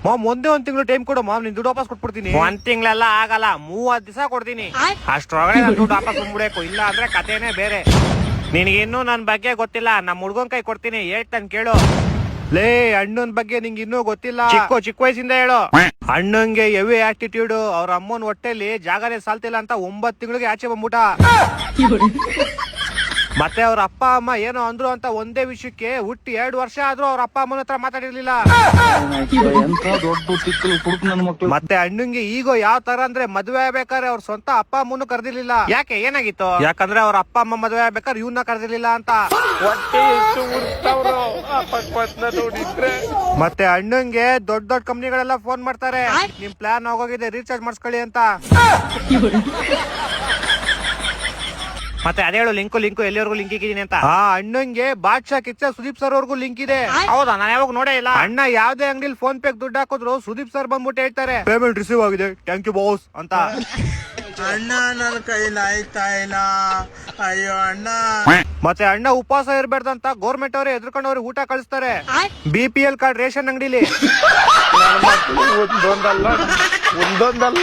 Ma'am ಒಂದೇ ಒಂದ್ ತಿಂಗಳು ಟೈಮ್ ಕೊಡು ಮಾಮ್, ನಿನ್ ದುಡ್ಡು ವಾಪಸ್ ಕೊಟ್ಬಿಡ್ತೀನಿ. ಒಂದ್ ತಿಂಗಳೆಲ್ಲ ಆಗಲ್ಲ, 30 ದಿವಸ ಕೊಡ್ತೀನಿ. ಅಷ್ಟ್ರೊಳಗಡೆ ನನ್ ದುಡ್ಡು ವಾಪಸ್ ಬಂದ್ಬಿಡಬೇಕು, ಇಲ್ಲ ಅಂದ್ರೆ ಕಥೆನೇ ಬೇರೆ. ನಿನ್ಗಿನ್ನೂ ನನ್ ಬಗ್ಗೆ ಗೊತ್ತಿಲ್ಲ, ನಮ್ ಹುಡ್ಗನ್ ಕೈ ಕೊಡ್ತೀನಿ, ಹೇಳ್ತಾನೆ ಕೇಳು. ಲೇ, ಅಣ್ಣನ್ ಬಗ್ಗೆ ನಿಂಗೆ ಇನ್ನೂ ಗೊತ್ತಿಲ್ಲ, ಚಿಕ್ಕ ವಯಸ್ಸಿಂದ ಹೇಳು. ಅಣ್ಣಂಗೆ ಹೆವಿ ಆಟಿಟ್ಯೂಡ್, ಅವ್ರ ಅಮ್ಮನ್ ಹೊಟ್ಟೆಲಿ ಜಾಗನೇ ಸಾಲ್ತಿಲ್ಲ ಅಂತ 9 ತಿಂಗಳಿಗೆ ಆಚೆ ಬಂದ್ಬಿಟ್ಟ. ಮತ್ತೆ ಅವ್ರ ಅಪ್ಪ ಅಮ್ಮ ಏನೋ ಅಂದ್ರು ಅಂತ ಒಂದೇ ವಿಷಯಕ್ಕೆ ಹುಟ್ಟಿ 2 ವರ್ಷ ಆದ್ರೂ ಅವ್ರ ಅಪ್ಪ ಅಮ್ಮನ ಹತ್ರ ಮಾತಾಡಿರ್ಲಿಲ್ಲ. ಮತ್ತೆ ಅಣ್ಣಂಗೆ ಈಗೋ ಯಾವ ತರ ಅಂದ್ರೆ ಮದ್ವೆ ಆಗ್ಬೇಕಾದ್ರೆ ಅವ್ರ ಸ್ವಂತ ಅಪ್ಪ ಅಮ್ಮನು ಕರ್ದಿರ್ಲಿಲ್ಲ. ಯಾಕೆ, ಏನಾಗಿತ್ತು? ಯಾಕಂದ್ರೆ ಅವ್ರ ಅಪ್ಪ ಅಮ್ಮ ಮದ್ವೆ ಆಗ್ಬೇಕಾದ್ರೆ ಇವ್ನ ಕರ್ದಿರ್ಲಿಲ್ಲ ಅಂತ. ಮತ್ತೆ ಅಣ್ಣಂಗೆ ದೊಡ್ಡ ದೊಡ್ಡ ಕಂಪ್ನಿಗಳೆಲ್ಲ ಫೋನ್ ಮಾಡ್ತಾರೆ, ನಿಮ್ ಪ್ಲಾನ್ ಆಗೋಗಿದೆ, ರೀಚಾರ್ಜ್ ಮಾಡಿಸ್ಕೊಳ್ಳಿ ಅಂತ. ಮತ್ತೆ ಅದೇ ಹೇಳು, ಲಿಂಕು ಎಲ್ಲಿವರೆಗೂ ಲಿಂಕ್ ಇದ್ದೀನಿ ಅಂತ. ಅಣ್ಣಂಗೆ ಬಾದ್ಶಾ ಕಿಚ್ಚ ಸುದೀಪ್ ಸರ್ ಅವ್ರಿಗೂ ಲಿಂಕ್ ಇದೆ. ಹೌದಾ? ನಾನು ಯಾವಾಗ ನೋಡೇ ಇಲ್ಲ. ಅಣ್ಣ ಯಾವ್ದೇ ಅಂಗಡಿಲಿ ಫೋನ್ ಪೇ ದುಡ್ಡು ಹಾಕಿದ್ರು ಸುದೀಪ್ ಸರ್ ಬಂದ್ಬಿಟ್ಟು ಹೇಳ್ತಾರೆ, ಪೇಮೆಂಟ್ ರಿಸೀವ್ ಆಗಿದೆ, ಥ್ಯಾಂಕ್ ಯು ಬಾಸ್ ಅಂತ. ಅಣ್ಣ ನನ್ನ ಕೈಲಿ ಆಯ್ತಾ ಇಲ್ಲ, ಅಯ್ಯೋ ಅಣ್ಣ. ಮತ್ತೆ ಅಣ್ಣ ಉಪವಾಸ ಇರ್ಬೇಡ್ದಂತ ಗೌರ್ಮೆಂಟ್ ಅವರೇ ಎದ್ರಕೊಂಡವ್ರಿಗೆ ಊಟ ಕಳಿಸ್ತಾರೆ, BPL ಕಾರ್ಡ್ ರೇಷನ್ ಅಂಗಡಿಲಿ. ಒಂದೊಂದಲ್ಲ